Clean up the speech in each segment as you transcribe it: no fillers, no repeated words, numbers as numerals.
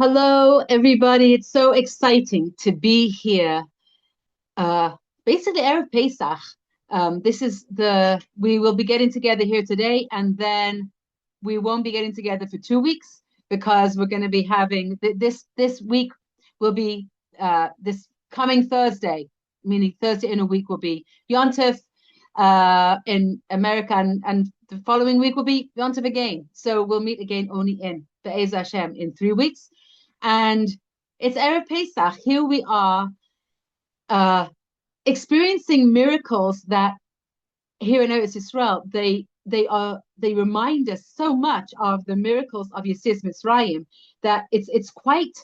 Hello, everybody. It's so exciting to be here. Uh, Basically, Erev Pesach. This is we will be getting together here today, and then we won't be getting together for 2 weeks because we're going to be having this week will be this coming Thursday, meaning Thursday in a week will be Yontif in America, and the following week will be Yontif again. So we'll meet again only in Be'ez Hashem in 3 weeks. And it's Erev Pesach. Here we are uh, experiencing miracles that here in Eretz Israel, they remind us so much of the miracles of Yetzias Mitzrayim that it's quite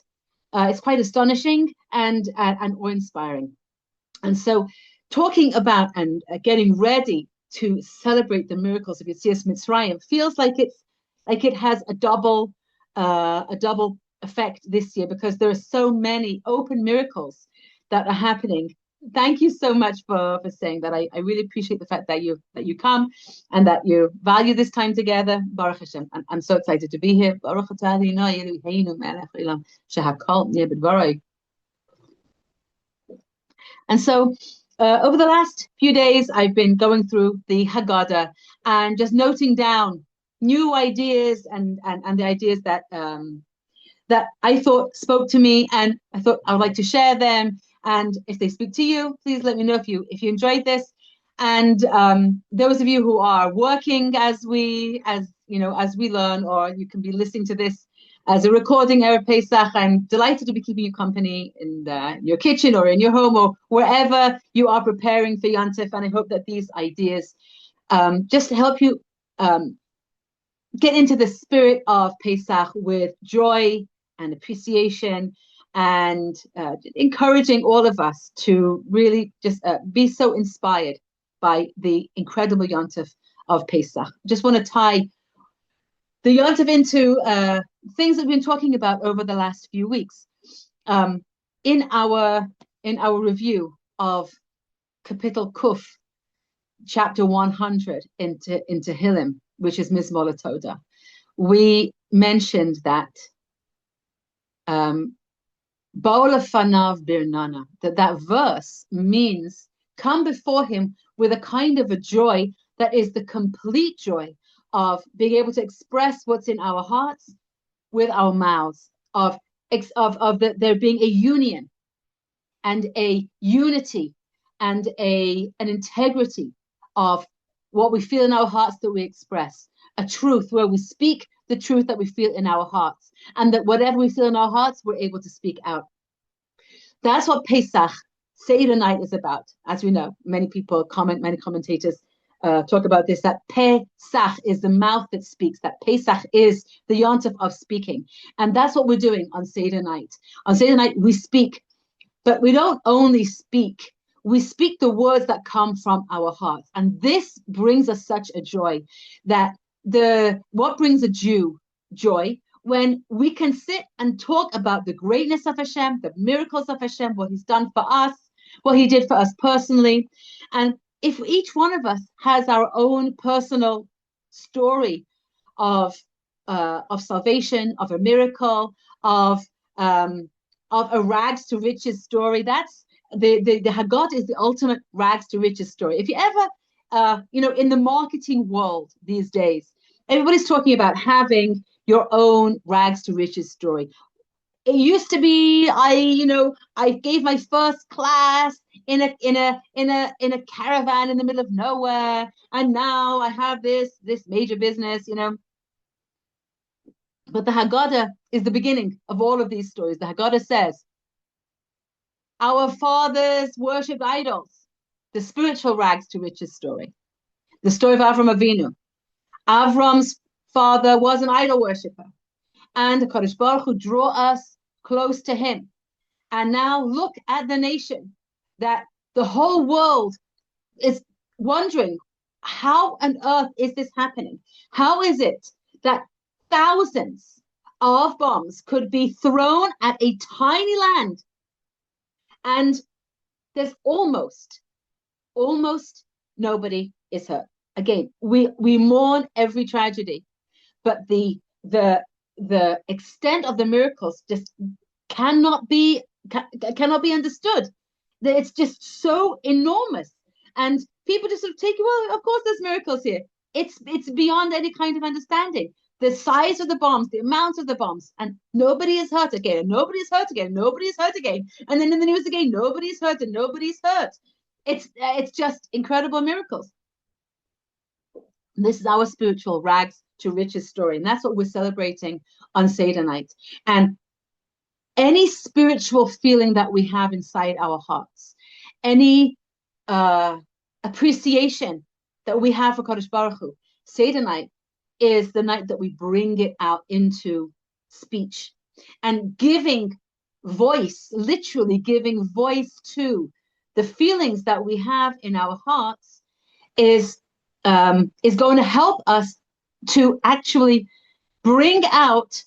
astonishing and awe-inspiring. And so talking about and getting ready to celebrate the miracles of Yetzias Mitzrayim feels like it has a double effect this year because there are so many open miracles that are happening. Thank you so much for saying that. I really appreciate the fact that you come and that you value this time together. Baruch Hashem. I'm so excited to be here. Baruch and so over the last few days, I've been going through the Haggadah and just noting down new ideas and the ideas that I thought spoke to me, and I thought I would like to share them. And if they speak to you, please let me know if you enjoyed this. And those of you who are working as we learn, or you can be listening to this as a recording Erev Pesach, I'm delighted to be keeping you company in your kitchen or in your home or wherever you are preparing for Yontif. And I hope that these ideas just help you get into the spirit of Pesach with joy and appreciation, and encouraging all of us to really just be so inspired by the incredible Yontif of Pesach. Just want to tie the Yontif into things that we've been talking about over the last few weeks. In our review of Kapitel Kuf, chapter 100 into Tehillim, which is Mizmor Toda, we mentioned that Ba'ola Fanav Birnana, that verse means come before him with a kind of a joy that is the complete joy of being able to express what's in our hearts with our mouths, of there being a union and a unity and an integrity of what we feel in our hearts that we express, a truth where we speak the truth that we feel in our hearts, and that whatever we feel in our hearts, we're able to speak out. That's what Pesach, Seder night, is about. As we know, many commentators talk about this, that Pesach is the mouth that speaks, that Pesach is the Yontif of speaking. And that's what we're doing on Seder night. On Seder night, we speak, but we don't only speak. We speak the words that come from our hearts. And this brings us such a joy that what brings a Jew joy when we can sit and talk about the greatness of Hashem, the miracles of Hashem, what he's done for us, what he did for us personally. And if each one of us has our own personal story of salvation, of a miracle, of a rags to riches story, that's the Haggadah is the ultimate rags to riches story. If you ever in the marketing world these days, everybody's talking about having your own rags to riches story. It used to be I gave my first class in a caravan in the middle of nowhere, and now I have this major business, But the Haggadah is the beginning of all of these stories. The Haggadah says, our fathers worshipped idols, the spiritual rags to riches story. The story of Avram Avinu. Avram's father was an idol worshiper, and the Kadosh Baruch Hu drew us close to him. And now look at the nation, that the whole world is wondering, how on earth is this happening? How is it that thousands of bombs could be thrown at a tiny land, and there's almost nobody is hurt? Again, we mourn every tragedy, but the the extent of the miracles just cannot be understood. It's just so enormous, and people just sort of take, well, of course there's miracles here. It's beyond any kind of understanding. The size of the bombs, the amount of the bombs, and nobody is hurt again, and nobody is hurt again, nobody is hurt again, and then in the news again, nobody's hurt and nobody's hurt. It's just incredible miracles. This is our spiritual rags to riches story, and that's what we're celebrating on Seder night. And any spiritual feeling that we have inside our hearts, any appreciation that we have for Kadosh Baruch Hu, Seder night is the night that we bring it out into speech and giving voice, literally giving voice to the feelings that we have in our hearts is going to help us to actually bring out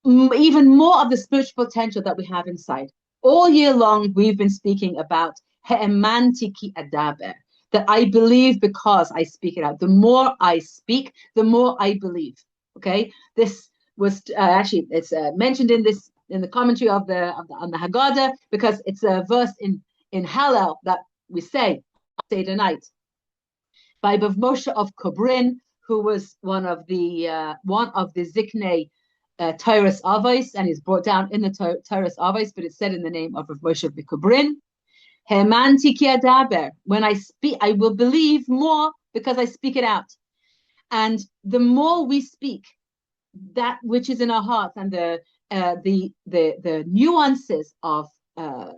even more of the spiritual potential that we have inside. All year long, we've been speaking about He'emantiki adaber, that I believe because I speak it out. The more I speak, the more I believe. Okay, this was actually it's mentioned in the commentary on the Haggadah, because it's a verse in Hallel that we say tonight by Bav Moshe of Kobrin, who was one of the Ziknei Torah's Avos, and he's brought down in the Torah's Avos, but it's said in the name of Rav Moshe of Kobrin. When I speak, I will believe more because I speak it out. And the more we speak that which is in our hearts, and the nuances of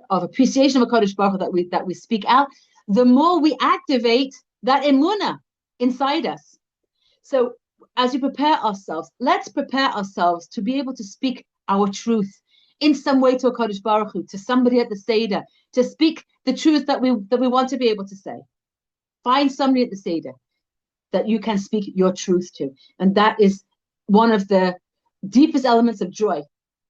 appreciation of a Kodesh Baruch Hu that we speak out, the more we activate that emunah inside us. So as we prepare ourselves, let's prepare ourselves to be able to speak our truth in some way to a Kodesh Baruch Hu, to somebody at the Seder, to speak the truth that we want to be able to say. Find somebody at the Seder that you can speak your truth to. And that is one of the deepest elements of joy,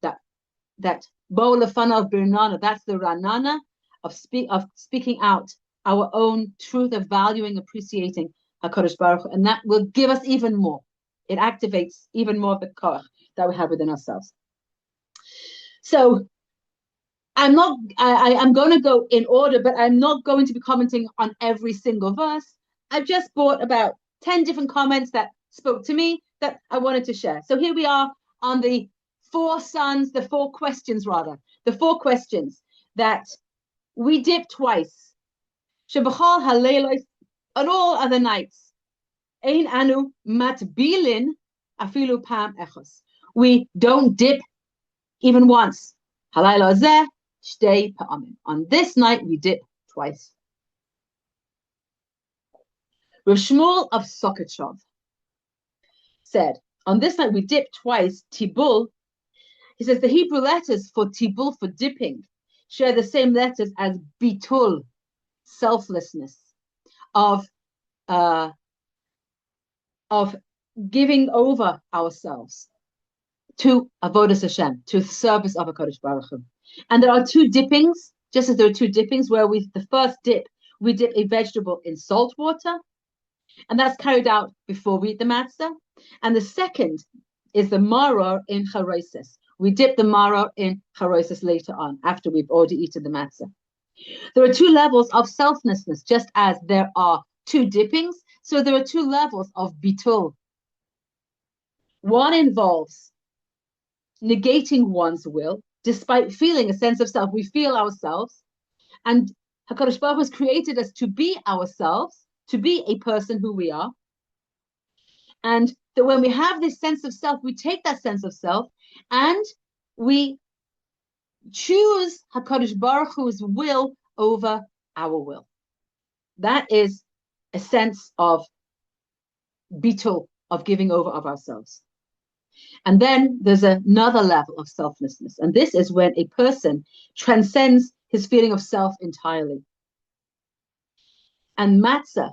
that Bo Lefanav Birnana, that's the Ranana of speaking out our own truth, of valuing, appreciating HaKadosh Baruch Hu, and that will give us even more. It activates even more of the koach that we have within ourselves. So I'm going to go in order, but I'm not going to be commenting on every single verse. I've just brought about 10 different comments that spoke to me that I wanted to share. So here we are on the four questions that we dip twice. Shebachal haleilos, on all other nights. Ein anu matbilin afilu pam echos. We don't dip even once. Halayla zeh shtei pa'amim. On this night we dip twice. Rav Shmuel of Sokotchov said, on this night we dip twice. Tibul, he says the Hebrew letters for tibul, for dipping, share the same letters as bitul, selflessness, of giving over ourselves to avodas Hashem, to the service of HaKadosh Baruch Hu. And there are two dippings, just as there are two dippings, where the first dip, we dip a vegetable in salt water, and that's carried out before we eat the matzah. And the second is the maror in charosis. We dip the maror in charosis later on, after we've already eaten the matzah. There are two levels of selflessness, just as there are two dippings, so there are two levels of bitul. One involves negating one's will, despite feeling a sense of self. We feel ourselves, and HaKadosh Baruch Hu has created us to be ourselves, to be a person who we are. And that when we have this sense of self, we take that sense of self and we choose HaKadosh Baruch Hu's will over our will. That is a sense of bitul, of giving over of ourselves. And then there's another level of selflessness. And this is when a person transcends his feeling of self entirely. And matzah,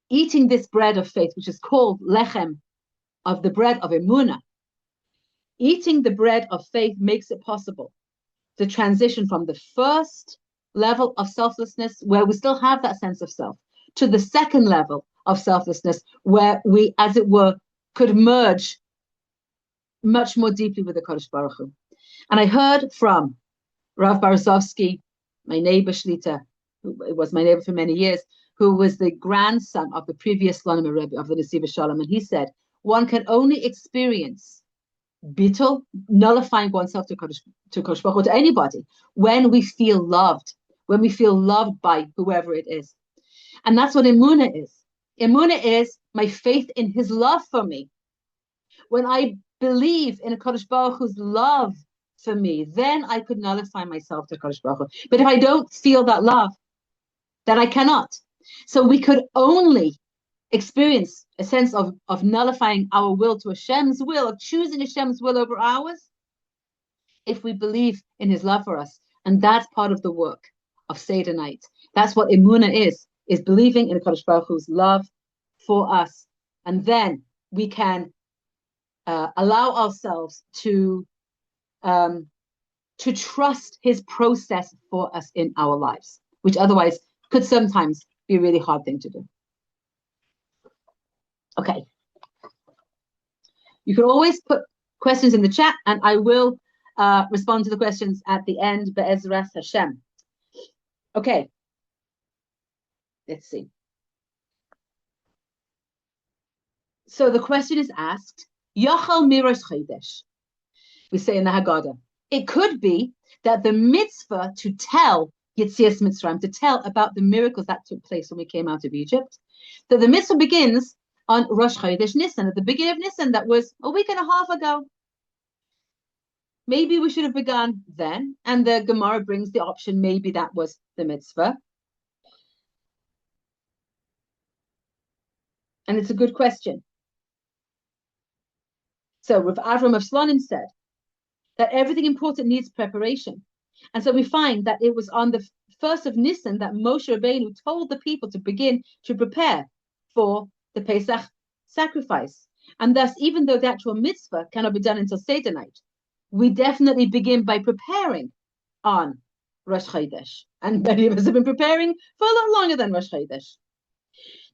eating this bread of faith, which is called lechem, of the bread of emunah, eating the bread of faith makes it possible to transition from the first level of selflessness, where we still have that sense of self, to the second level of selflessness, where we, as it were, could merge much more deeply with the Kodesh Baruch Hu. And I heard from Rav Barzovsky, my neighbor Shlita, who was my neighbor for many years, who was the grandson of the previous Slonim Rebbe of the Nesiva Shalom, and he said, one can only experience bittul, nullifying oneself to Kodesh Baruch Hu, to anybody, when we feel loved, by whoever it is. And that's what Emunah is. Emunah is my faith in his love for me. When I believe in a Kodesh Baruch Hu's love for me, then I could nullify myself to Kodesh Baruch Hu. But if I don't feel that love, then I cannot. So we could only experience a sense of nullifying our will to Hashem's will, of choosing Hashem's will over ours, if we believe in his love for us. And that's part of the work of Seder night. That's what Emunah is believing in Kodesh Baruch Hu's love for us. And then we can allow ourselves to trust his process for us in our lives, which otherwise could sometimes be a really hard thing to do. Okay. You can always put questions in the chat, and I will respond to the questions at the end, Be'ezras Hashem. Okay. Let's see. So the question is asked, Yachal Mirosh Chodesh. We say in the Haggadah. It could be that the mitzvah to tell Yetzias Mitzrayim, to tell about the miracles that took place when we came out of Egypt, that the mitzvah begins on Rosh Chodesh Nisan, at the beginning of Nisan, that was a week and a half ago. Maybe we should have begun then, and the Gemara brings the option, maybe that was the mitzvah. And it's a good question. So Rav Avram of Slonim said that everything important needs preparation. And so we find that it was on the 1st of Nisan that Moshe Rabbeinu told the people to begin to prepare for the Pesach sacrifice. And thus, even though the actual mitzvah cannot be done until Seder night, we definitely begin by preparing on Rosh Chodesh. And many of us have been preparing for a lot longer than Rosh Chodesh.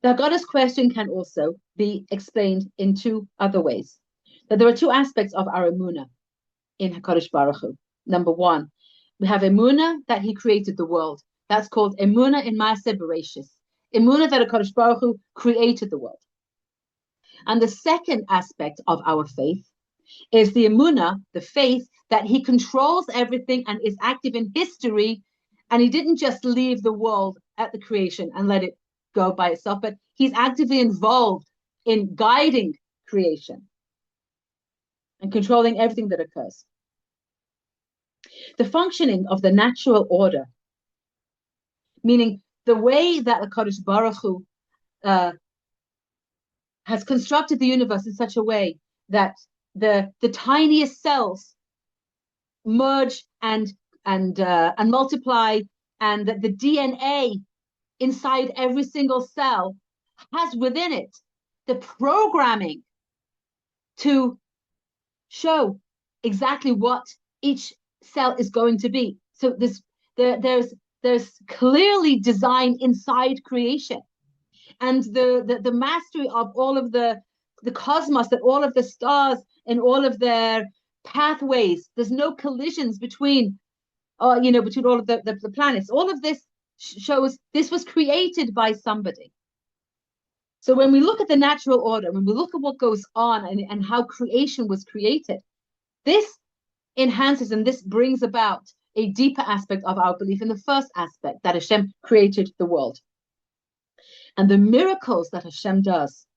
The Haggada's question can also be explained in two other ways. That there are two aspects of our emunah in HaKadosh Baruch Hu. Number one, we have emunah that he created the world. That's called emunah in Maaseh Bereshis. Emunah that HaKadosh Baruch Hu created the world. And the second aspect of our faith is the emunah, the faith that he controls everything and is active in history, and he didn't just leave the world at the creation and let it go by itself, but he's actively involved in guiding creation and controlling everything that occurs. The functioning of the natural order, meaning the way that the Kadosh Baruch Hu has constructed the universe in such a way that the tiniest cells merge and multiply, and that the DNA inside every single cell has within it the programming to show exactly what each cell is going to be. So there's clearly design inside creation, and the mastery of all of the cosmos, that all of the stars and all of their pathways, there's no collisions between between all of the planets. All of this shows this was created by somebody. So when we look at the natural order, when we look at what goes on and how creation was created, this enhances and this brings about a deeper aspect of our belief in the first aspect, that Hashem created the world. And the miracles that Hashem does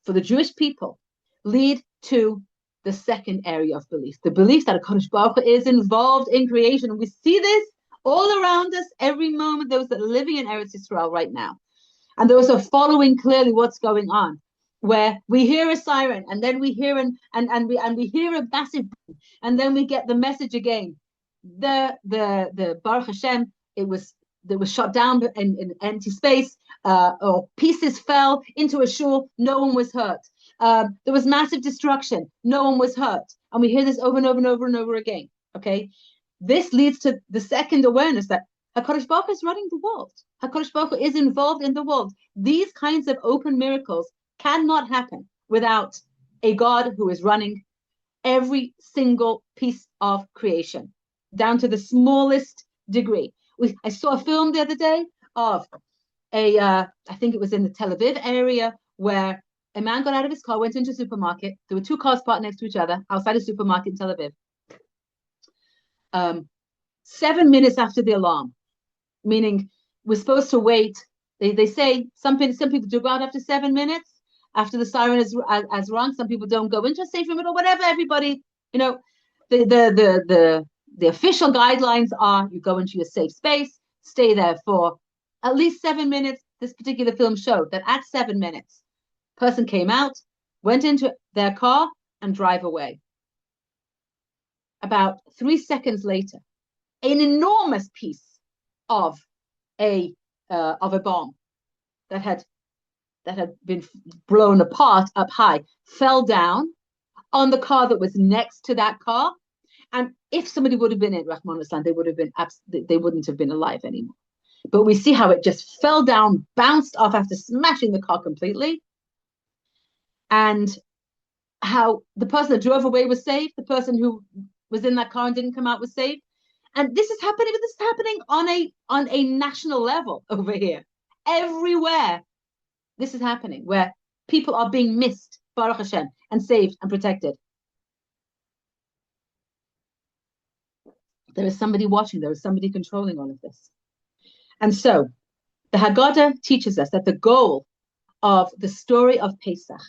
for the Jewish people lead to the second area of belief, the belief that HaKadosh Baruch Hu is involved in creation. And we see this all around us every moment, those that are living in Eretz Yisrael right now. And those are following clearly what's going on, where we hear a siren, and then we hear we hear a massive boom, and then we get the message again. The Baruch Hashem, it was shot down in empty space, or pieces fell into a shul, no one was hurt. There was massive destruction, no one was hurt. And we hear this over and over and over and over again. Okay, this leads to the second awareness that HaKadosh Baruch Hu is running the world. HaKadosh Baruch Hu is involved in the world. These kinds of open miracles cannot happen without a God who is running every single piece of creation, down to the smallest degree. I saw a film the other day of I think it was in the Tel Aviv area, where a man got out of his car, went into a supermarket. There were two cars parked next to each other outside a supermarket in Tel Aviv. 7 minutes after the alarm, meaning we're supposed to wait. They say some people do go out after 7 minutes after the siren has rung. Some people don't go into a safe room or whatever. Everybody, the official guidelines are you go into your safe space, stay there for at least 7 minutes. This particular film showed that at 7 minutes, person came out, went into their car, and drive away. About 3 seconds later, an enormous piece of a bomb that had been blown apart up high fell down on the car that was next to that car. And if somebody would have been in Rahman Islam, they wouldn't have been alive anymore. But we see how it just fell down, bounced off after smashing the car completely, and how the person that drove away was saved, the person who was in that car and didn't come out was saved. And this is happening, but this is happening on a national level over here. Everywhere this is happening, where people are being missed, Baruch Hashem, and saved and protected. There is somebody watching, there is somebody controlling all of this. And so the Haggadah teaches us that the goal of the story of Pesach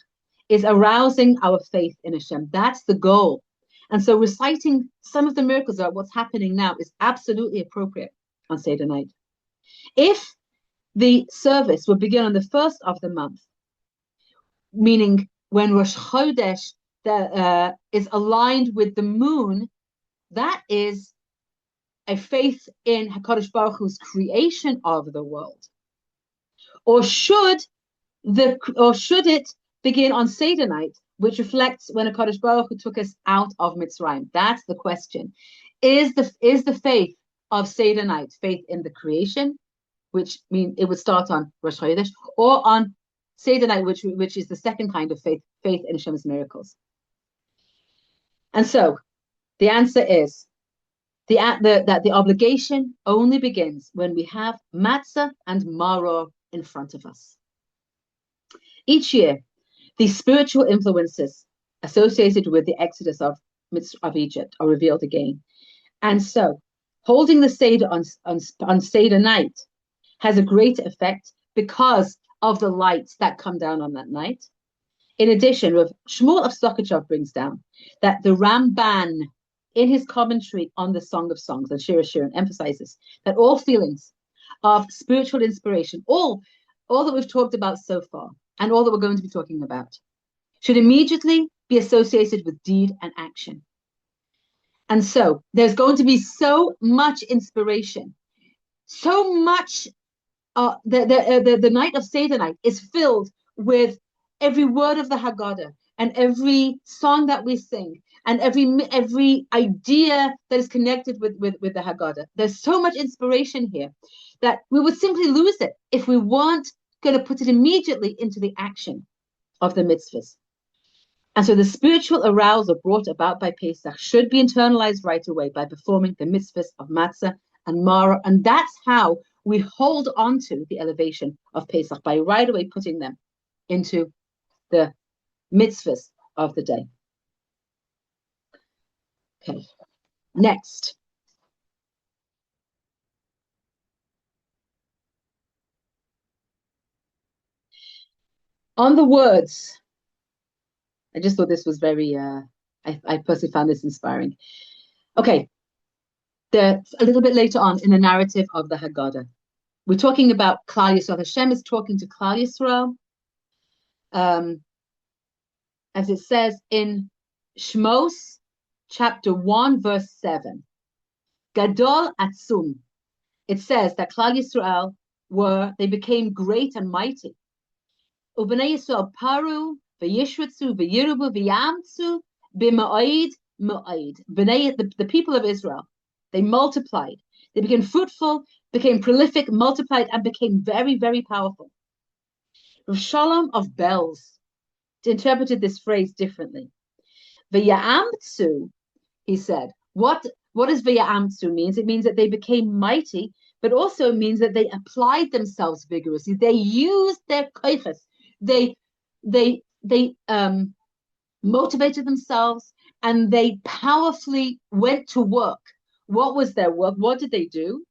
is arousing our faith in Hashem. That's the goal. And so reciting some of the miracles of what's happening now is absolutely appropriate on Seder night. If the service would begin on the first of the month, meaning when Rosh Chodesh is aligned with the moon, that is a faith in HaKadosh Baruch Hu's creation of the world. Or should it begin on Seder night, which reflects when HaKadosh Baruch Hu took us out of Mitzrayim? That's the question. Is the faith of Seder night faith in the creation, which means it would start on Rosh Chodesh, or on Seder night, which is the second kind of faith in Hashem's miracles? And so the answer is that the obligation only begins when we have matzah and maror in front of us. Each year, these spiritual influences associated with the exodus of Egypt are revealed again. And so, holding the Seder on Seder night has a greater effect because of the lights that come down on that night. In addition, Shmuel of Sokochov brings down that the Ramban, in his commentary on the Song of Songs and Shir HaShirim, emphasizes that all feelings of spiritual inspiration, all that we've talked about so far, and all that we're going to be talking about, should immediately be associated with deed and action. And so there's going to be so much inspiration, so much. The night of Seder night is filled with every word of the Haggadah and every song that we sing and every idea that is connected with the Haggadah. There's so much inspiration here that we would simply lose it if we weren't going to put it immediately into the action of the mitzvahs. And so the spiritual arousal brought about by Pesach should be internalized right away by performing the mitzvahs of matzah and maror. And that's how we hold on to the elevation of Pesach, by right away putting them into the mitzvahs of the day. Okay, next. On the words, I just thought this was very, I personally found this inspiring. Okay, a little bit later on in the narrative of the Haggadah, we're talking about Klal Yisrael. Hashem is talking to Klal Yisrael, as it says in Shmos chapter 1, verse 7. Gadol Atzum. It says that Klal Yisrael they became great and mighty. Ubnei Yisrael paru, v'yishritzu, v'yirubu, v'yamtzu, b'ma'id, ma'id. The people of Israel, they multiplied. They became fruitful, became prolific, multiplied, and became very, very powerful. Rav Shalom of Belz interpreted this phrase differently. V'ya'amtsu, he said. What does v'ya'amtsu means? It means that they became mighty, but also means that they applied themselves vigorously. They used their koiches. They motivated themselves, and they powerfully went to work. What was their work? What did they do?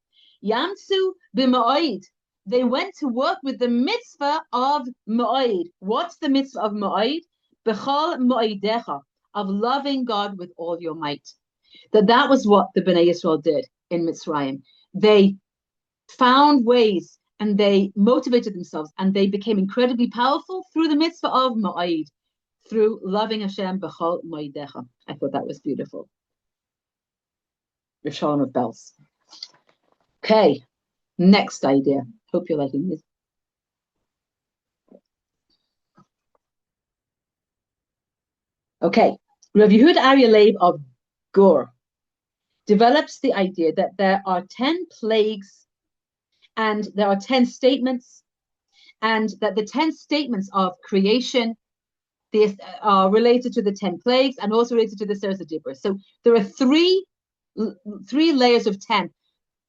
Yamsu b'ma'id. They went to work with the mitzvah of ma'id. What's the mitzvah of ma'id? B'chol ma'idecha, of loving God with all your might. That was what the Bnei Yisrael did in Mitzrayim. They found ways and they motivated themselves, and they became incredibly powerful through the mitzvah of ma'id, through loving Hashem b'chol ma'idecha. I thought that was beautiful. Shalom of bells. Okay, next idea. Hope you're liking this. Okay, Rav Yehuda Aryeh Leib of Gur develops the idea that there are 10 plagues and there are 10 statements, and that the 10 statements of creation are related to the 10 plagues and also related to the Seres Dibur. So there are three layers of 10.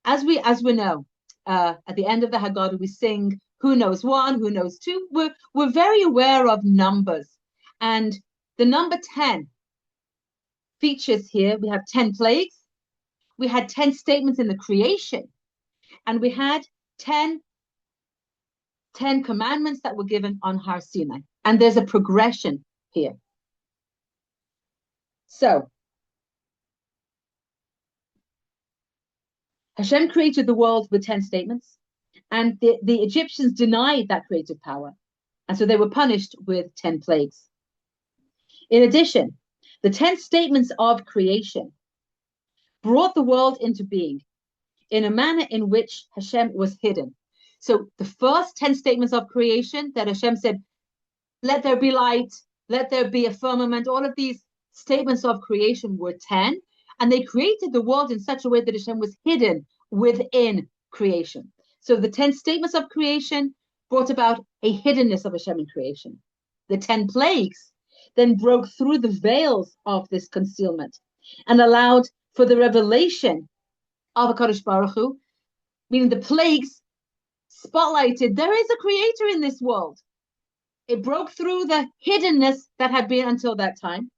As we know, at the end of the Haggadah, we sing, who knows one, who knows two. We're very aware of numbers. And the number 10 features here. We have 10 plagues. We had 10 statements in the creation. And we had 10 commandments that were given on Har Sinai. And there's a progression here. So, Hashem created the world with 10 statements, and the Egyptians denied that creative power. And so they were punished with 10 plagues. In addition, the 10 statements of creation brought the world into being in a manner in which Hashem was hidden. So the first 10 statements of creation that Hashem said, let there be light, let there be a firmament, all of these statements of creation were 10, and they created the world in such a way that Hashem was hidden within creation. So the 10 statements of creation brought about a hiddenness of Hashem in creation. The 10 plagues then broke through the veils of this concealment and allowed for the revelation of HaKadosh Baruch Hu, meaning the plagues spotlighted, there is a creator in this world. It broke through the hiddenness that had been until that time,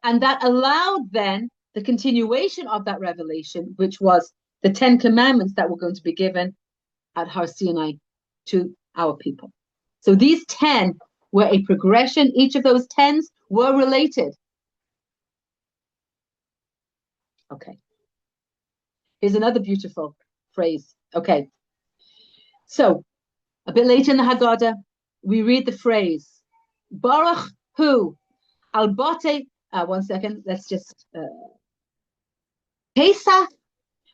and that allowed then the continuation of that revelation, which was the 10 commandments that were going to be given at Har Sinai to our people. So these 10 were a progression. Each of those 10s were related. Okay. Here's another beautiful phrase. Okay. So a bit later in the Haggadah, we read the phrase, Baruch Hu al bote. One second. Let's just Pesach.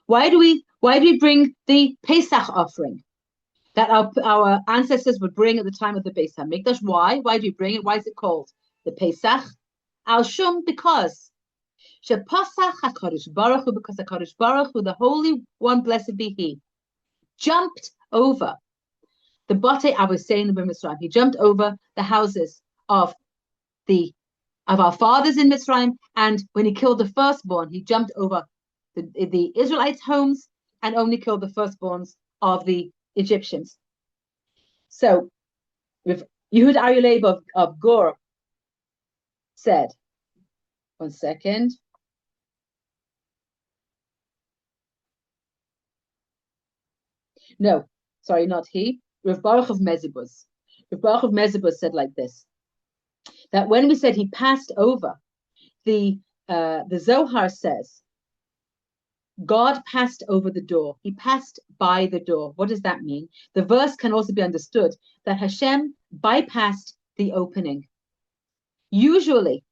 Why do we bring the Pesach offering that our ancestors would bring at the time of the Beis Hamikdash? Why? Why do we bring it? Why is it called the Pesach? Al Shum, because Shepasach HaKadosh Baruch Hu, because HaKadosh Baruch Hu, the Holy One, blessed be He, jumped over the Bate Avosseinu b'Mitzrayim. He jumped over the houses of our fathers in Mitzrayim, and when he killed the firstborn, he jumped over the Israelites' homes and only killed the firstborns of the Egyptians. So, with Yehuda Aryeh Leib of Gur said, one second. No, sorry, not he. Rav Baruch of Mezibuz. Rav Baruch of Mezibuz said like this, that when we said he passed over, the Zohar says, God passed over the door. He passed by the door. What does that mean? The verse can also be understood that Hashem bypassed the opening. Usually,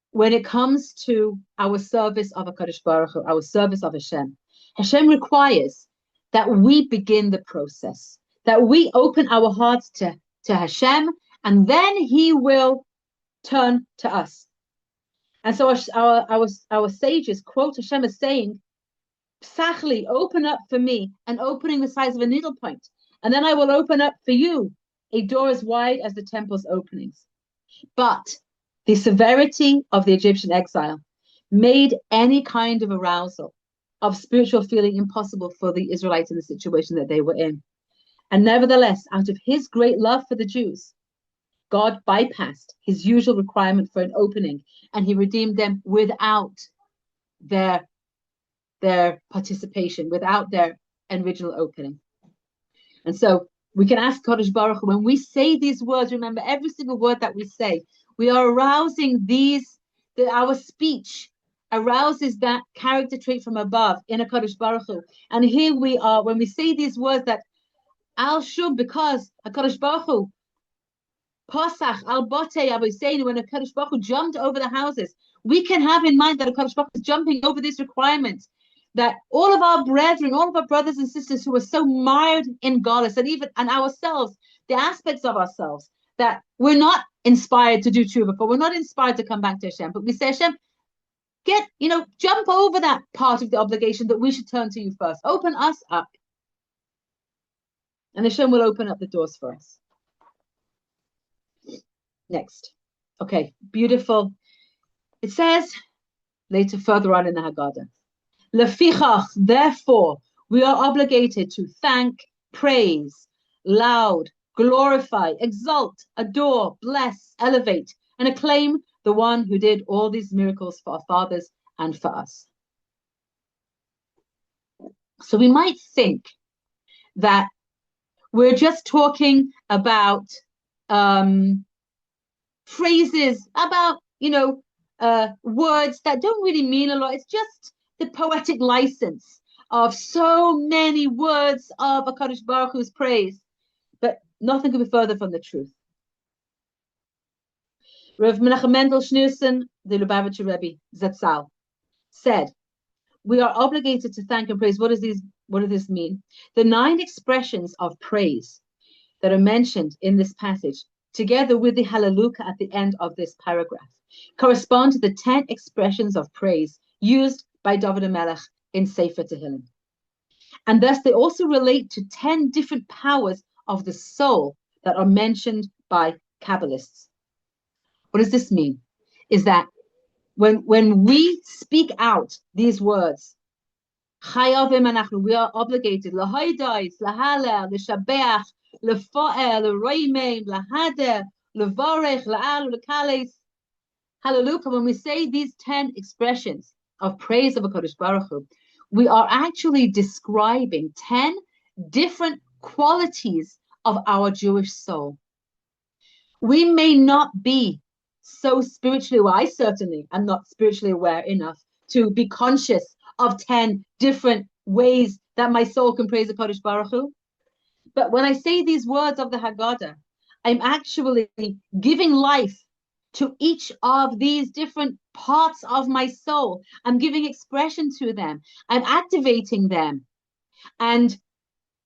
when it comes to our service of HaKadosh Baruch Hu, our service of Hashem, Hashem requires that we begin the process, that we open our hearts to Hashem, and then He will turn to us. And so our sages quote Hashem as saying, Psachli, open up for me, an opening the size of a needlepoint, and then I will open up for you a door as wide as the temple's openings. But The severity of the Egyptian exile made any kind of arousal of spiritual feeling impossible for the Israelites in the situation that they were in. And nevertheless, out of his great love for the Jews, God bypassed his usual requirement for an opening, and he redeemed them without their participation, without their original opening. And so we can ask Kodesh Baruch Hu, when we say these words, remember every single word that we say, we are arousing our speech arouses that character trait from above in a Kodesh Baruch Hu. And here we are, when we say these words that Al Shub, because a Kodesh Baruch Hu, Pasach, Al Bote, Abu when a Kodesh Baruch Hu jumped over the houses, we can have in mind that a Kodesh Baruch Hu is jumping over this requirement, that all of our brethren, all of our brothers and sisters who are so mired in Galus, and ourselves, the aspects of ourselves, that we're not inspired to do tshuva, but we're not inspired to come back to Hashem, but we say, Hashem, jump over that part of the obligation that we should turn to you first. Open us up. And Hashem will open up the doors for us. Next. Okay, beautiful. It says later, further on in the Haggadah, Lefichach, therefore, we are obligated to thank, praise, loud, glorify, exalt, adore, bless, elevate, and acclaim the one who did all these miracles for our fathers and for us. So we might think that we're just talking about phrases, about, words that don't really mean a lot. It's just the poetic license of so many words of HaKadosh Baruch Hu's praise. But nothing could be further from the truth. Rav Menachem Mendel Schneerson, the Lubavitcher Rebbe, Zatzal, said, we are obligated to thank and praise. What does this mean? The 9 expressions of praise that are mentioned in this passage, together with the Hallelujah at the end of this paragraph, correspond to the 10 expressions of praise used by David HaMelech in Sefer Tehillim. And thus they also relate to 10 different powers of the soul that are mentioned by Kabbalists. What does this mean? Is that when we speak out these words, Chayavim anachnu, we are obligated, lahaydais, lahaler, leshabeach, lefoer, leroimeim, lahader, levarech, la'al, lekales. Hallelujah. When we say these 10 expressions of praise of HaKadosh Baruch Hu, we are actually describing 10 different qualities of our Jewish soul. We may not be so spiritually aware, I certainly am not spiritually aware enough to be conscious of 10 different ways that my soul can praise HaKadosh Baruch Hu. But when I say these words of the Haggadah, I'm actually giving life to each of these different parts of my soul. I'm giving expression to them. I'm activating them. And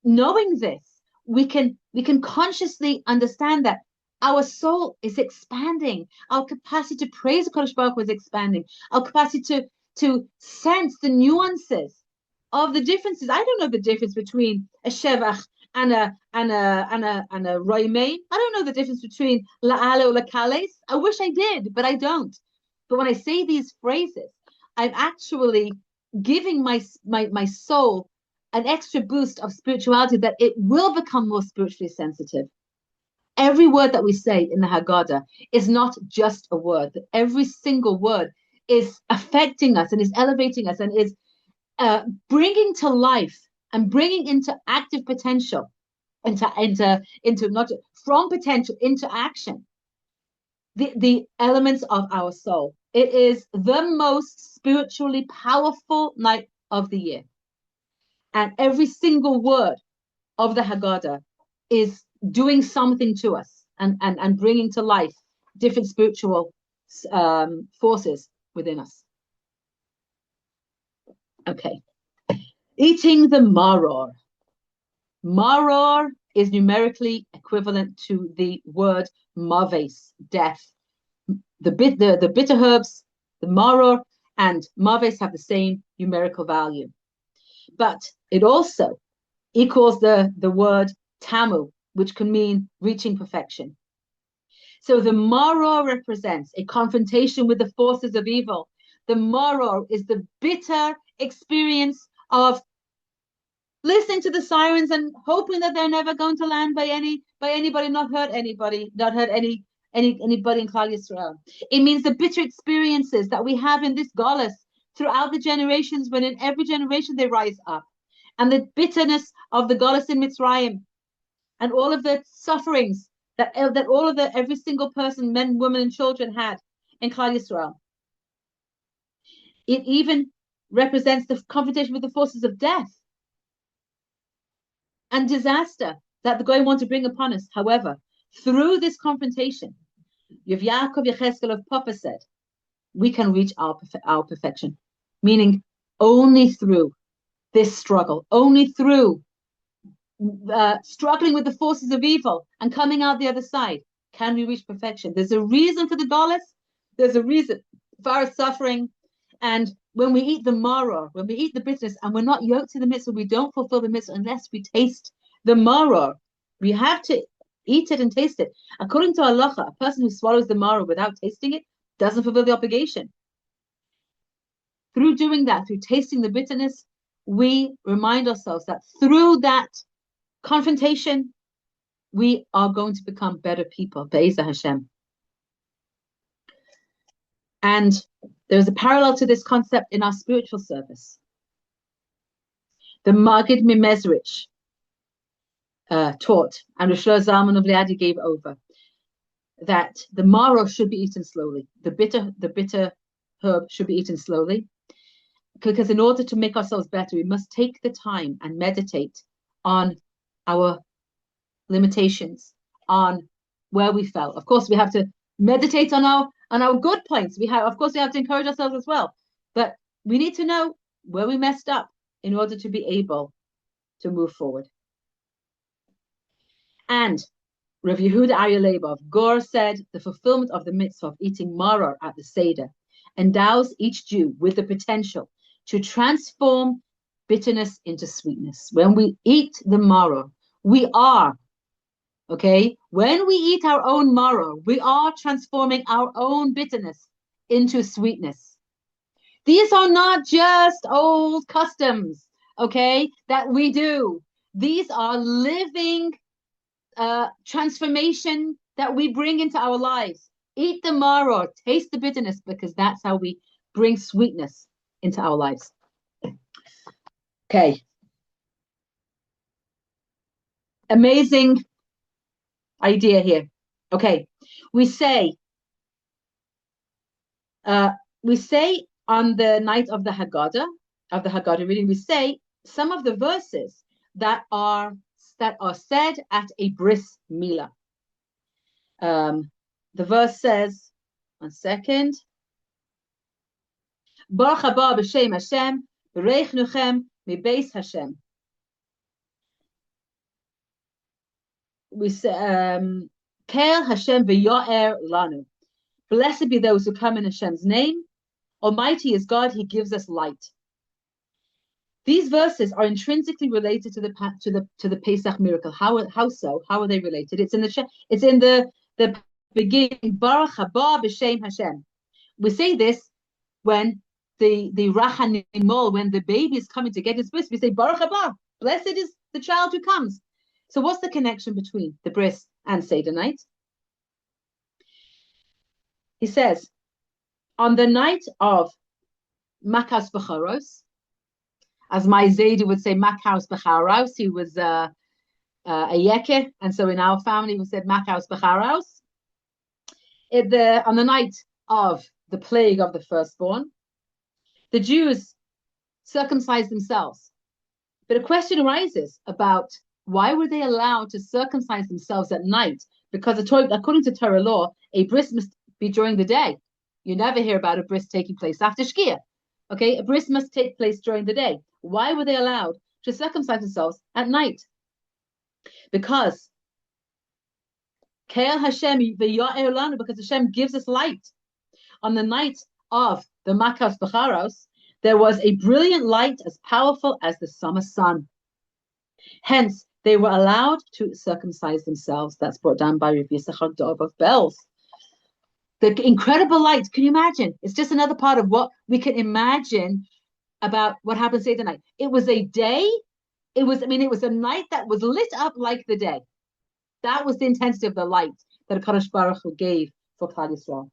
knowing this, we can consciously understand that our soul is expanding. Our capacity to praise HaKadosh Baruch Hu is expanding. Our capacity to sense the nuances of the differences. I don't know the difference between a shevach and a roimei. I don't know the difference between la'ale or la'kales. I wish I did, but I don't. But when I say these phrases, I'm actually giving my soul an extra boost of spirituality, that it will become more spiritually sensitive. Every word that we say in the Haggadah is not just a word. That every single word is affecting us and is elevating us and is bringing to life and bringing into active potential, into not from potential into action, the elements of our soul. It is the most spiritually powerful night of the year. And every single word of the Haggadah is doing something to us and bringing to life different spiritual forces within us. Okay. Eating the maror. Maror is numerically equivalent to the word maves, death. The bitter herbs, the maror and maves have the same numerical value. But it also equals the word tamu, which can mean reaching perfection. So the maror represents a confrontation with the forces of evil. The maror is the bitter experience of listening to the sirens and hoping that they're never going to land by anybody, not hurt anybody, not hurt anybody in Klal Yisrael. It means the bitter experiences that we have in this galus throughout the generations, when in every generation they rise up, and the bitterness of the galus in Mitzrayim, and all of the sufferings that all of the every single person, men, women, and children had in Klal Yisrael. It even represents the confrontation with the forces of death and disaster that the Goyim want to bring upon us. However, through this confrontation, Yav Yaakov Yecheskel of Papa said, we can reach our perfection. Meaning, only through this struggle, only through struggling with the forces of evil and coming out the other side, can we reach perfection. There's a reason for the dollars. There's a reason for our suffering. And when we eat the maror, when we eat the bitterness, and we're not yoked to the mitzvah, we don't fulfill the mitzvah unless we taste the maror. We have to eat it and taste it. According to halacha, a person who swallows the maror without tasting it doesn't fulfill the obligation. Through doing that, through tasting the bitterness, we remind ourselves that through that confrontation, we are going to become better people. Be'ezah Hashem. And there's a parallel to this concept in our spiritual service. The Magid Mimezrich taught, and Rosh Zalman of Liadi gave over, that the maror should be eaten slowly. The bitter herb should be eaten slowly, because in order to make ourselves better, we must take the time and meditate on our limitations, on where we fell. Of course, we have to meditate on our good points. We have to encourage ourselves as well. But we need to know where we messed up in order to be able to move forward. And Rav Yehuda Aryeh Leib of Gur said, the fulfillment of the mitzvah of eating maror at the Seder endows each Jew with the potential to transform bitterness into sweetness. When we eat the maror, we are, when we eat our own maror, we are transforming our own bitterness into sweetness. These are not just old customs, that we do. These are living transformation that we bring into our lives. Eat the maror, taste the bitterness, because that's how we bring sweetness into our lives. Okay. Amazing idea here. Okay. We say on the night of the Haggadah reading, we say some of the verses that are said at a bris milah. The verse says, one second. Baruch haba b'shem Hashem, v'reich nuchem mibeis Hashem. We say, Kel Hashem v'yo'er lanu. Blessed be those who come in Hashem's name. Almighty is God; He gives us light. These verses are intrinsically related to the Pesach miracle. How so? How are they related? It's in the beginning. Baruch haba b'shem Hashem. We say this when the Rachanimol, when the baby is coming to get his bris, we say Baruch haba. Blessed is the child who comes. So what's the connection between the bris and Seder night? He says, on the night of Makas Becharos, as my Zaidi would say, Makas Becharos, he was a Yeke, and so in our family we said Makas Becharos. On the night of the plague of the firstborn, the Jews circumcised themselves. But a question arises about why were they allowed to circumcise themselves at night? Because according to Torah law, a bris must be during the day. You never hear about a bris taking place after Shkia. A bris must take place during the day. Why were they allowed to circumcise themselves at night? Because Keil Hashem v'ya'er lanu, because Hashem gives us light. On the night of the Makas Becharos, there was a brilliant light as powerful as the summer sun. Hence, they were allowed to circumcise themselves. That's brought down by Rav Yisachar Dov of Bells. The incredible light. Can you imagine? It's just another part of what we can imagine about what happens Seder night. It was a day. It was a night that was lit up like the day. That was the intensity of the light that HaKadosh Baruch Hu gave for Klal Yisrael.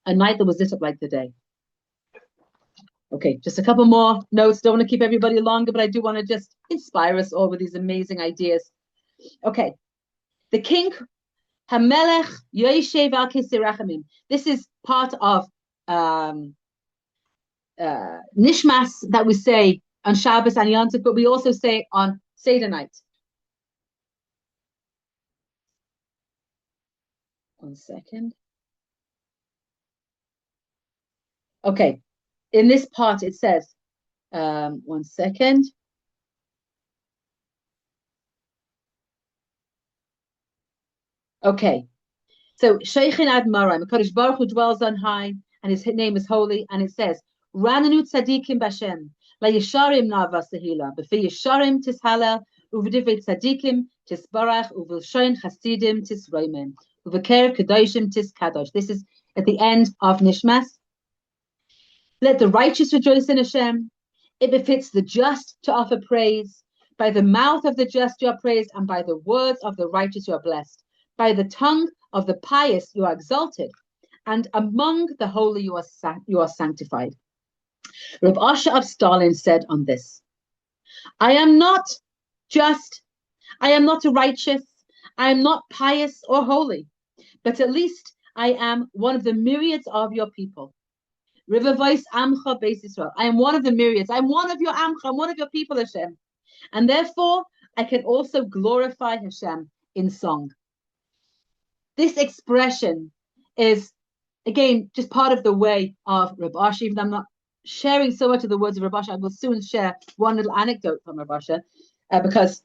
A night that was lit up like the day. Okay, just a couple more notes. Don't want to keep everybody longer, but I do want to just inspire us all with these amazing ideas. Okay, the king, Hamelech Yoshev al Kisei Rachamim. This is part of Nishmas that we say on Shabbos and Yom Tov, but we also say on Seder night. One second. Okay, in this part it says, one second. Okay, so Sheikhin Ad Marim, HaKadosh Baruch Hu dwells on high, and his name is holy, and it says, Rananu tzadikim b'Hashem, la yesharim na'ava sehila, b'fi yesharim tishalel, uv'divrei tzadikim tisbarach, uv'lshoin chasidim tisroimen, uv'ker kedoshim tiskadosh. This is at the end of Nishmas. Let the righteous rejoice in Hashem. It befits the just to offer praise. By the mouth of the just you are praised, and by the words of the righteous you are blessed. By the tongue of the pious you are exalted, and among the holy you are sanctified. Rav Asher of Stalin said on this, I am not just, I am not righteous, I am not pious or holy, but at least I am one of the myriads of your people. River voice Amcha Beis Yisrael. I am one of the myriads. I'm one of your Amcha. I'm one of your people, Hashem. And therefore, I can also glorify Hashem in song. This expression is, again, just part of the way of Rav Asher. Even though I'm not sharing so much of the words of Rav Asher, I will soon share one little anecdote from Rav Asher, because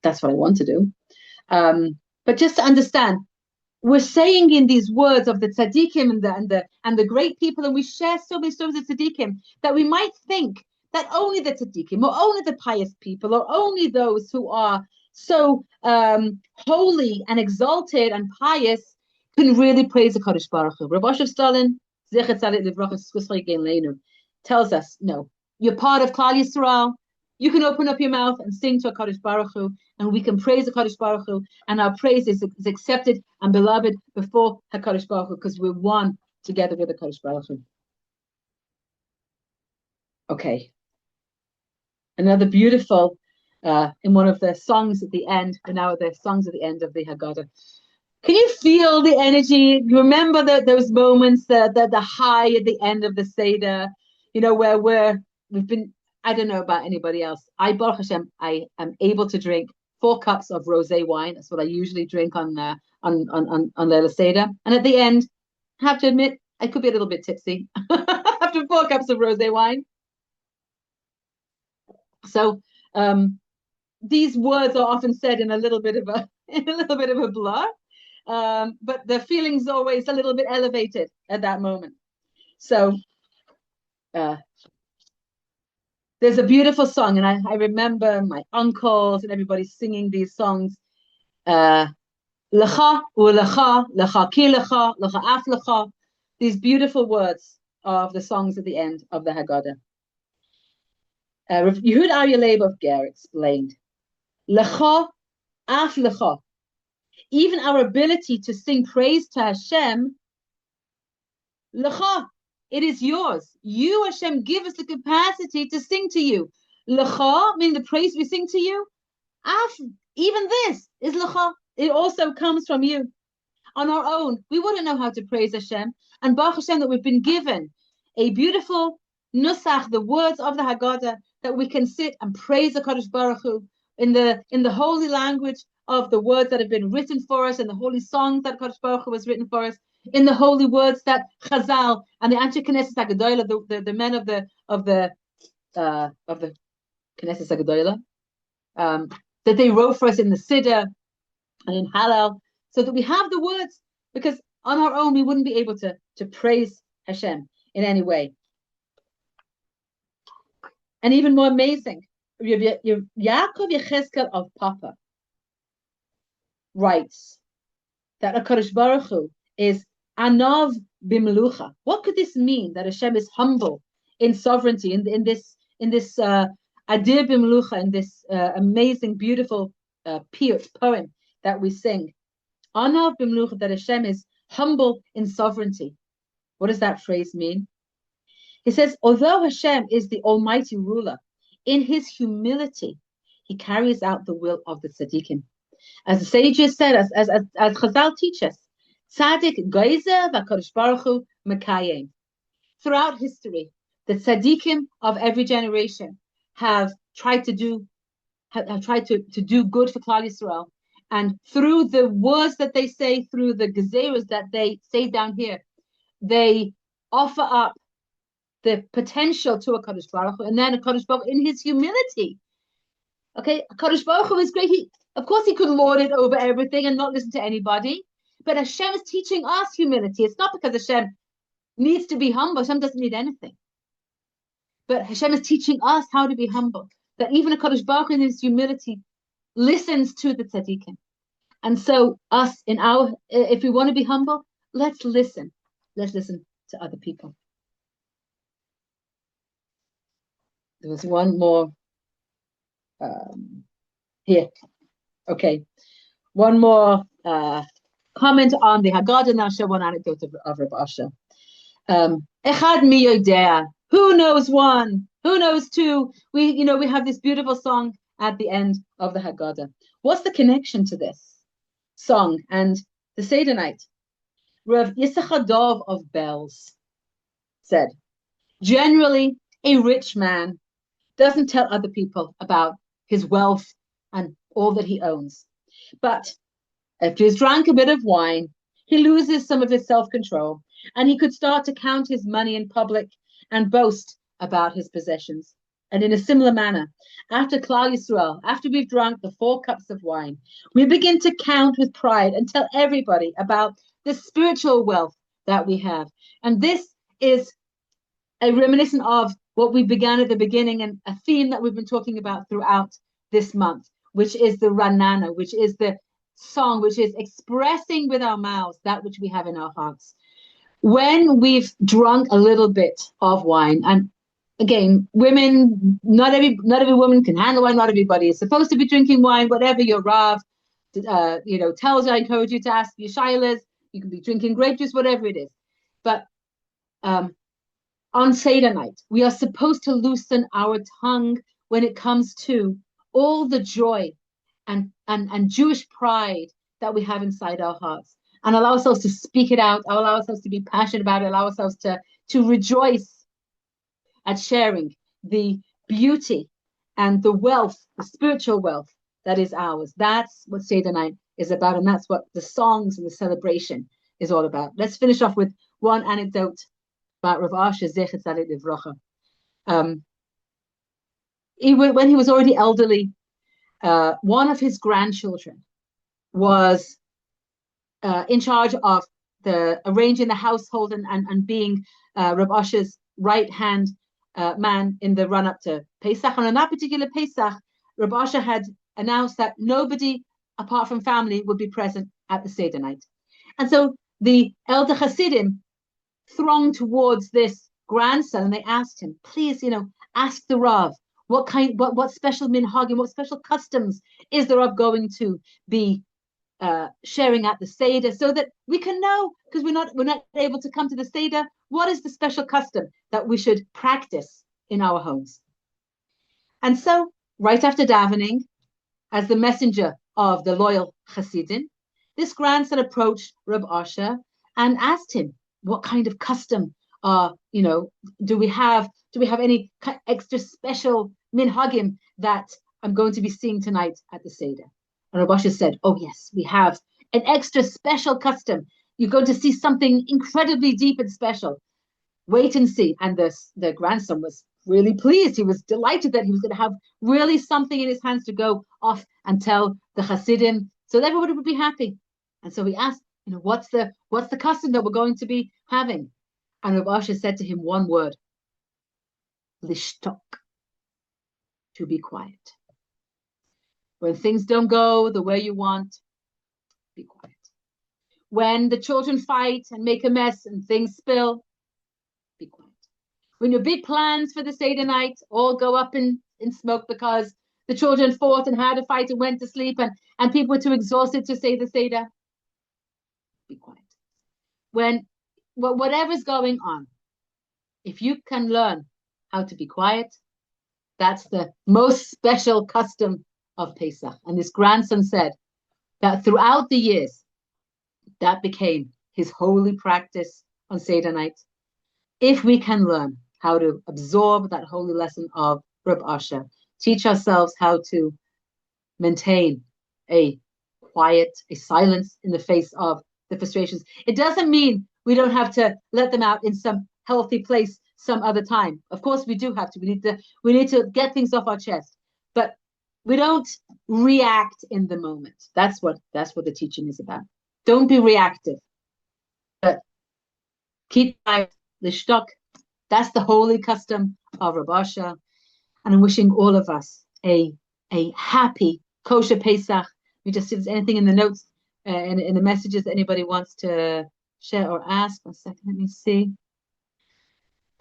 that's what I want to do. But just to understand, we're saying in these words of the tzaddikim and the great people, and we share so many stories of tzaddikim, that we might think that only the tzaddikim, or only the pious people, or only those who are so holy and exalted and pious can really praise the Kodesh Baruch Hu. Rav Asher Stalin tells us, no, you're part of Klal Yisrael. You can open up your mouth and sing to a Kodesh Baruch Hu, and we can praise the Kodesh Baruch Hu, and our praise is accepted and beloved before HaKadosh Baruch Hu, because we're one together with the Kodesh Baruch Hu. Okay. Another beautiful, in one of the songs at the end, and now the songs at the end of the Haggadah. Can you feel the energy? You remember those moments, the high at the end of the Seder, where we've been, I don't know about anybody else. Baruch Hashem, I am able to drink 4 cups of rosé wine. That's what I usually drink on Leila Seder. And at the end, I have to admit, I could be a little bit tipsy after 4 cups of rosé wine. So these words are often said in a little bit of a blur, but the feeling's always a little bit elevated at that moment. So. There's a beautiful song, and I remember my uncles and everybody singing these songs. Lecha u'lecha, lecha ki lecha, lecha af lecha. These beautiful words of the songs at the end of the Haggadah. Yehud Aryeh Leib of Ger explained, lecha af lecha. Even our ability to sing praise to Hashem, lecha. It is yours. You, Hashem, give us the capacity to sing to you. Lecha, meaning the praise we sing to you. Even this is lecha. It also comes from you. On our own, we wouldn't know how to praise Hashem. And Baruch Hashem, that we've been given a beautiful nusach, the words of the Haggadah, that we can sit and praise the Kodesh Baruch Hu in the holy language of the words that have been written for us, and the holy songs that Kodesh Baruch Hu has written for us, in the holy words that Chazal and the Anshe Knesset HaGadolah, the men of the Knesset HaGadolah, that they wrote for us in the Siddur and in Hallel, so that we have the words, because on our own we wouldn't be able to praise Hashem in any way. And even more amazing, Yaakov Yechezkel of Papa writes that HaKadosh Baruch Hu is Anav Bimlucha. What could this mean? That Hashem is humble in sovereignty, in this Adir Bimlucha, in this amazing, beautiful poem that we sing. Anav Bimlucha, that Hashem is humble in sovereignty. What does that phrase mean? He says, although Hashem is the almighty ruler, in his humility, he carries out the will of the tzaddikim. As the sages said, as Chazal teach us, tzaddik geizer v'kadosh baruch hu mekayem. Throughout history, the tzaddikim of every generation have tried to do good for Klal Yisrael, and through the words that they say, through the gezeros that they say down here, they offer up the potential to a Kadosh Baruch Hu, and then a Kadosh Baruch Hu in his humility. Okay, Kadosh Baruch Hu is great. Of course, he could lord it over everything and not listen to anybody. But Hashem is teaching us humility. It's not because Hashem needs to be humble. Hashem doesn't need anything. But Hashem is teaching us how to be humble. That even a Kadosh Baruch Hu in his humility listens to the tzaddikim. And so us, if we want to be humble, let's listen. Let's listen to other people. There was one more here. Okay. One more comment on the Haggadah, and I'll share one anecdote of Rav Asher. Echad mi yodea. Who knows one? Who knows two? We have this beautiful song at the end of the Haggadah. What's the connection to this song and the Seder night? Rav Yisachar Dov of Bells said, generally, a rich man doesn't tell other people about his wealth and all that he owns. But if he's drank a bit of wine, he loses some of his self-control, and he could start to count his money in public and boast about his possessions. And in a similar manner, after Klal Yisrael, after we've drunk the 4 cups of wine, we begin to count with pride and tell everybody about the spiritual wealth that we have. And this is a reminiscent of what we began at the beginning, and a theme that we've been talking about throughout this month, which is the Ranana, which is the song, which is expressing with our mouths that which we have in our hearts. When we've drunk a little bit of wine, and again, women, not every woman can handle wine, not everybody is supposed to be drinking wine, whatever your Rav tells you, I encourage you to ask your shaylas, you can be drinking grape juice, whatever it is. But on Seder night, we are supposed to loosen our tongue when it comes to all the joy and Jewish pride that we have inside our hearts, and allow ourselves to speak it out, allow ourselves to be passionate about it, allow ourselves to rejoice at sharing the beauty and the wealth, the spiritual wealth that is ours. That's what Seder night is about, and that's what the songs and the celebration is all about. Let's finish off with one anecdote about Rav Asher Zecher Tzaddik Livrocha. When he was already elderly, one of his grandchildren was in charge of arranging the household and being Rav Asher's right-hand man in the run-up to Pesach. And on that particular Pesach, Rav Asher had announced that nobody apart from family would be present at the Seder night. And so the elder Hasidim thronged towards this grandson, and they asked him, please, ask the Rav, what special minhagim, what special customs is the Rav going to be sharing at the Seder, so that we can know, because we're not able to come to the Seder, what is the special custom that we should practice in our homes. And so, right after davening, as the messenger of the loyal Hasidim, this grandson approached Reb Asher and asked him, what kind of custom do we have any extra special minhagim that I'm going to be seeing tonight at the Seder? And Reb Asher said, oh yes, we have an extra special custom. You're going to see something incredibly deep and special. Wait and see. And the grandson was really pleased. He was delighted that he was going to have really something in his hands to go off and tell the Hasidim, so that everybody would be happy. And so he asked, what's the custom that we're going to be having? And Rav Asher said to him one word, lishtok. to be quiet. When things don't go the way you want, be quiet. When the children fight and make a mess and things spill, be quiet. When your big plans for the Seder night all go up in smoke because the children fought and had a fight and went to sleep and people were too exhausted to say the Seder, be quiet. When whatever's going on, if you can learn how to be quiet, that's the most special custom of Pesach. And this grandson said that throughout the years, that became his holy practice on Seder night. If we can learn how to absorb that holy lesson of Reb Asher, teach ourselves how to maintain a quiet, a silence in the face of the frustrations. It doesn't mean we don't have to let them out in some healthy place some other time. Of course, we do have to. We need to get things off our chest, but we don't react in the moment. That's what the teaching is about. Don't be reactive, but keep the shtok. That's the holy custom of Reb Asher. And I'm wishing all of us a happy kosher Pesach. We just see if there's anything in the notes and in the messages that anybody wants to share or ask. 1 second, let me see.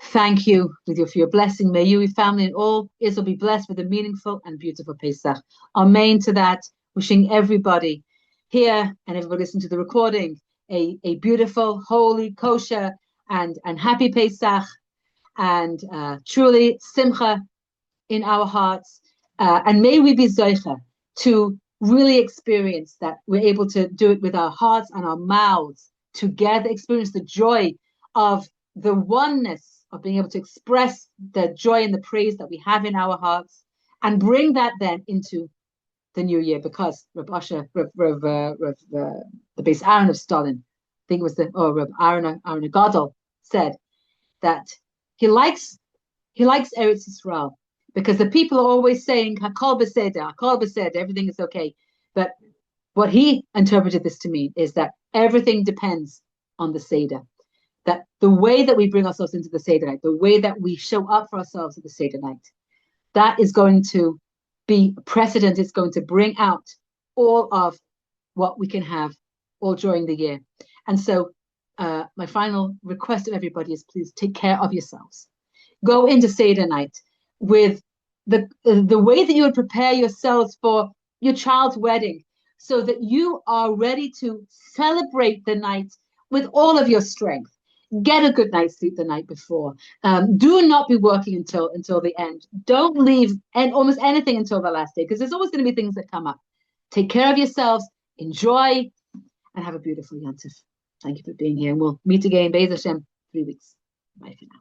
Thank you for your blessing. May you, your family, and all Israel be blessed with a meaningful and beautiful Pesach. Amen to that. Wishing everybody here and everybody listening to the recording a beautiful, holy, kosher, and happy Pesach, and truly simcha in our hearts. And may we be zoicha to really experience that we're able to do it with our hearts and our mouths together, experience the joy of the oneness of being able to express the joy and the praise that we have in our hearts, and bring that then into the new year. Because Reb Asher, the base Aaron of Stalin, I think it was Reb Aaron Gadol, said that he likes Eretz Yisrael because the people are always saying Hakol Beseder, everything is okay. But what he interpreted this to mean is that everything depends on the Seder. That the way that we bring ourselves into the Seder night, the way that we show up for ourselves at the Seder night, that is going to be precedent. It's going to bring out all of what we can have all during the year. And so my final request of everybody is, please take care of yourselves. Go into Seder night with the way that you would prepare yourselves for your child's wedding, so that you are ready to celebrate the night with all of your strength. Get a good night's sleep the night before. Do not be working until the end. Don't leave almost anything until the last day, because there's always going to be things that come up. Take care of yourselves, enjoy, and have a beautiful Yom Tov. Thank you for being here, and we'll meet again, Be'ez Hashem, 3 weeks. Bye for now.